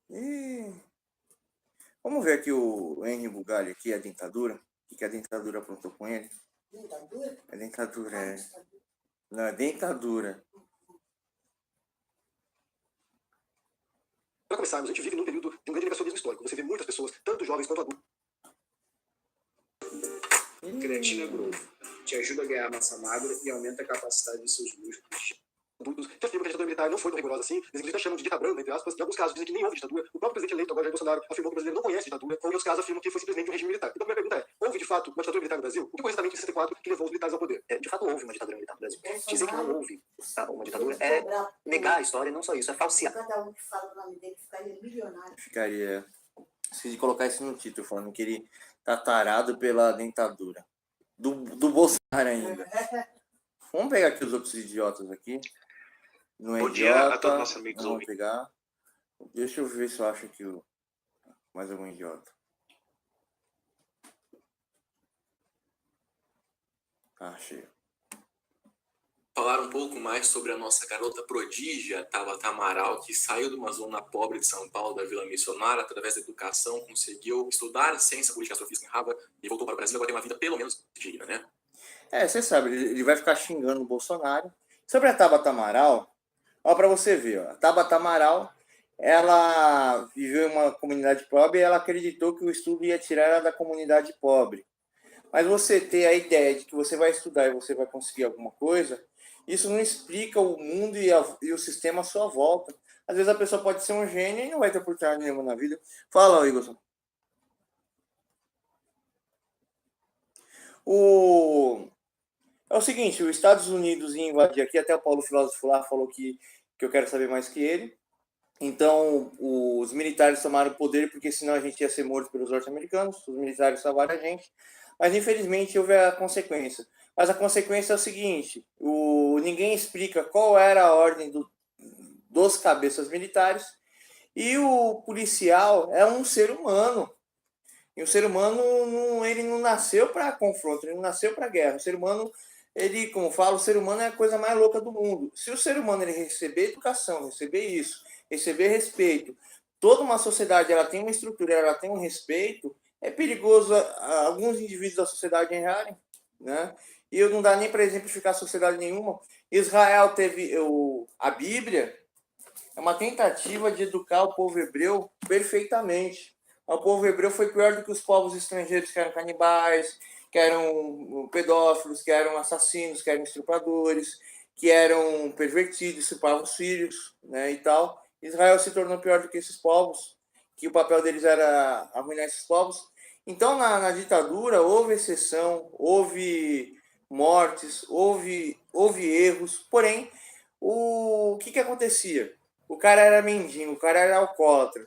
E vamos ver aqui o Henry Bugalho, aqui, a dentadura. O que a dentadura aprontou com ele? Dentadura? A dentadura, é. Não, a dentadura. Para começarmos, a gente vive num período de um grande negacionismo histórico. Você vê muitas pessoas, tanto jovens quanto adultos. Creatina Growth te ajuda a ganhar massa magra e aumenta a capacidade de seus músculos. Adultos que afirmam que a ditadura militar não foi tão rigorosa assim, eles inclusive chamam de ditadura branda, entre aspas. Em alguns casos dizem que nem houve ditadura. O próprio presidente eleito, agora Jair Bolsonaro, afirmou que o brasileiro não conhece ditadura, ou em outros casos afirmam que foi simplesmente um regime militar. Então a primeira pergunta é, houve de fato uma ditadura militar no Brasil? O que foi exatamente em 64 que levou os militares ao poder? De fato, houve uma ditadura militar no Brasil. Dizer que não houve uma ditadura é negar a história, não só isso, é falsear. Cada um que fala o nome dele ficaria milionário. Ficaria... Esqueci de colocar isso no título, falando que ele tá tarado pela dentadura. Do Bolsonaro ainda. Vamos pegar aqui os outros idiotas aqui. Não é Bom dia idiota, a todos nossos amigos vamos pegar. Deixa eu ver se eu acho aqui mais algum idiota. Achei. Falar um pouco mais sobre a nossa garota prodígia, Tabata Amaral, que saiu de uma zona pobre de São Paulo, da Vila Missionária, através da educação, conseguiu estudar ciência política e astrofísica em Harvard e voltou para o Brasil, agora tem uma vida pelo menos digna, né? Você sabe, ele vai ficar xingando o Bolsonaro. Sobre a Tabata Amaral, ó, para você ver, ó, a Tabata Amaral, ela viveu em uma comunidade pobre e ela acreditou que o estudo ia tirar ela da comunidade pobre. Mas você ter a ideia de que você vai estudar e você vai conseguir alguma coisa, isso não explica o mundo e o sistema à sua volta. Às vezes a pessoa pode ser um gênio e não vai ter oportunidade nenhuma na vida. Fala, Igor. É o seguinte, os Estados Unidos ia invadir aqui, até o Paulo Filósofo lá falou que eu quero saber mais que ele. Então, os militares tomaram o poder, porque senão a gente ia ser morto pelos norte-americanos, os militares salvaram a gente. Mas, infelizmente, houve a consequência. Mas a consequência é o seguinte, ninguém explica qual era a ordem dos cabeças militares, e o policial é um ser humano. E o ser humano, ele não nasceu para confronto, ele não nasceu para guerra. O ser humano, ele, como falo, o ser humano é a coisa mais louca do mundo. Se o ser humano ele receber educação, receber isso, receber respeito, toda uma sociedade ela tem uma estrutura, ela tem um respeito, é perigoso alguns indivíduos da sociedade errarem, né? E eu não dá nem para exemplificar sociedade nenhuma. Israel teve a Bíblia, é uma tentativa de educar o povo hebreu perfeitamente. O povo hebreu foi pior do que os povos estrangeiros, que eram canibais, que eram pedófilos, que eram assassinos, que eram estupradores, que eram pervertidos, estupravam os filhos, né, e tal. Israel se tornou pior do que esses povos, que o papel deles era arruinar esses povos. Então, na ditadura, houve exceção, houve mortes, houve erros, porém, o que acontecia? O cara era mendigo, o cara era alcoólatra,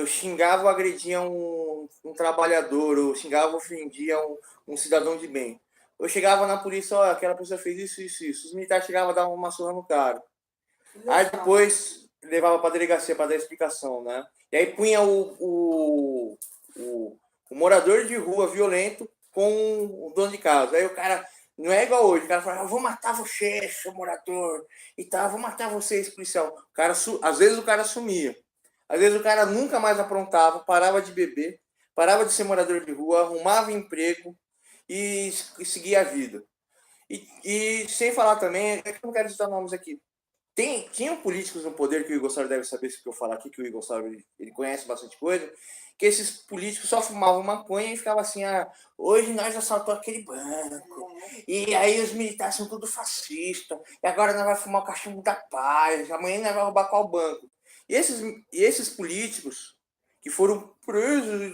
xingava ou agredia um trabalhador, ou xingava ou ofendia um cidadão de bem. Eu chegava na polícia, olha, aquela pessoa fez isso. Os militares chegavam a dar uma surra no cara. Aí depois levava para a delegacia para dar explicação, né? E aí punha o morador de rua violento com o dono de casa. Aí o cara, não é igual hoje, o cara fala, eu vou matar você, seu morador, e tal, vou matar você, esse policial. O cara, às vezes o cara sumia. Às vezes o cara nunca mais aprontava, parava de beber, parava de ser morador de rua, arrumava emprego e seguia a vida. E sem falar também, é que eu não quero citar nomes aqui, tinham políticos no poder, que o Igor Sauer deve saber se eu falar aqui, que o Igor Sauer ele conhece bastante coisa, que esses políticos só fumavam maconha e ficavam assim, hoje nós assaltamos aquele banco, e aí os militares são tudo fascistas, e agora nós vamos fumar o cachimbo da paz, amanhã nós vamos roubar qual banco. E esses políticos que foram presos e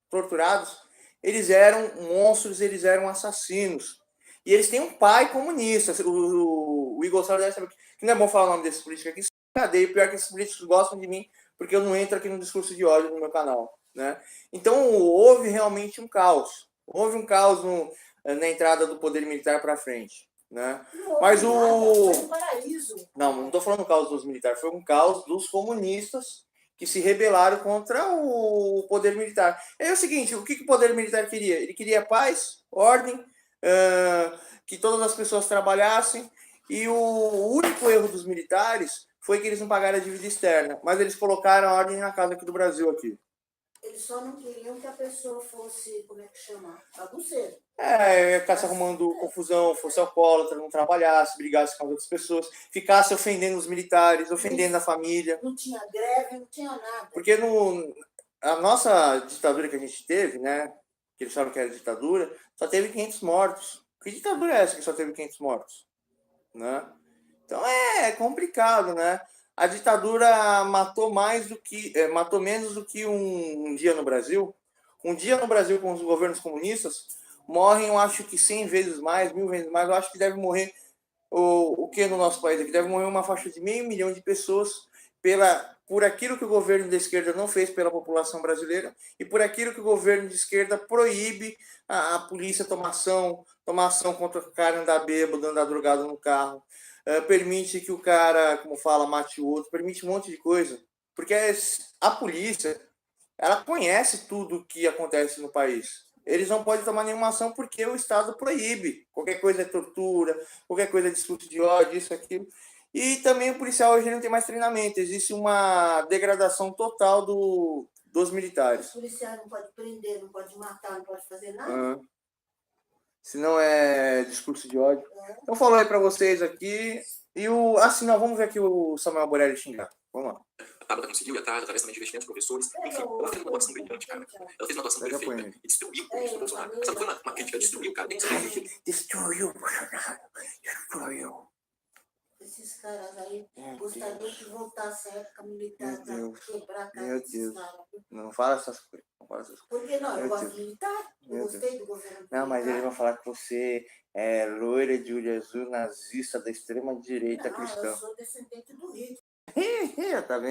torturados, eles eram monstros, eles eram assassinos. E eles têm um pai comunista. O Igor Sauer deve saber que não é bom falar o nome desses políticos aqui. Cadê? Pior que esses políticos gostam de mim, porque eu não entro aqui no discurso de ódio no meu canal, né? Então, houve realmente um caos. Houve um caos na entrada do poder militar para frente, né? Mas não estou falando do caos dos militares, foi um caos dos comunistas que se rebelaram contra o poder militar. É o seguinte, o que o poder militar queria? Ele queria paz, ordem, que todas as pessoas trabalhassem, e o único erro dos militares foi que eles não pagaram a dívida externa, mas eles colocaram a ordem na casa aqui do Brasil aqui. Eles só não queriam que a pessoa fosse, como é que chama? Bagunceiro. Ficasse arrumando confusão, fosse alcoólatra, não trabalhasse, brigasse com as outras pessoas, ficasse ofendendo os militares, ofendendo a família. Não tinha greve, não tinha nada. Porque a nossa ditadura que a gente teve, né, que eles falam que era ditadura, só teve 500 mortos. Que ditadura é essa que só teve 500 mortos? Né? Então é complicado, né? A ditadura matou matou menos do que um dia no Brasil. Um dia no Brasil com os governos comunistas morrem, eu acho que 100 vezes mais, 1000 vezes mais. Eu acho que deve morrer o que no nosso país aqui? Deve morrer uma faixa de 500 milhões de pessoas por aquilo que o governo da esquerda não fez pela população brasileira e por aquilo que o governo de esquerda proíbe a polícia tomar ação contra o cara andar bêbado, andar drogado no carro, permite que o cara, como fala, mate o outro, permite um monte de coisa. Porque a polícia, ela conhece tudo o que acontece no país. Eles não podem tomar nenhuma ação porque o Estado proíbe. Qualquer coisa é tortura, qualquer coisa é discurso de ódio, isso, aquilo. E também o policial hoje não tem mais treinamento. Existe uma degradação total dos militares. Os policiais não podem prender, não podem matar, não podem fazer nada. Se não é discurso de ódio. Então, falou aí para vocês aqui. E não, vamos ver aqui o Samuel Borelli xingar. Vamos lá. A Tabata conseguiu ir atrás, através também de investimentos de professores. Enfim, ela fez uma atuação brilhante, cara. Ela fez uma atuação perfeita e destruiu o político do Bolsonaro. Essa não foi uma crítica, destruiu, cara. Tem que ser Destruiu o Bolsonaro. Destruiu. Esses caras aí gostariam que voltasse a época militar para quebrar a cara Meu desses Deus. caras. Não fala essas coisas. Por que não? Eu Meu gosto Deus. de militar. Eu Meu gostei do governo militar. Não, mas eles vão falar que você é loira de olho azul, nazista da extrema direita cristã. Eu sou descendente do Hitler. Tá vendo?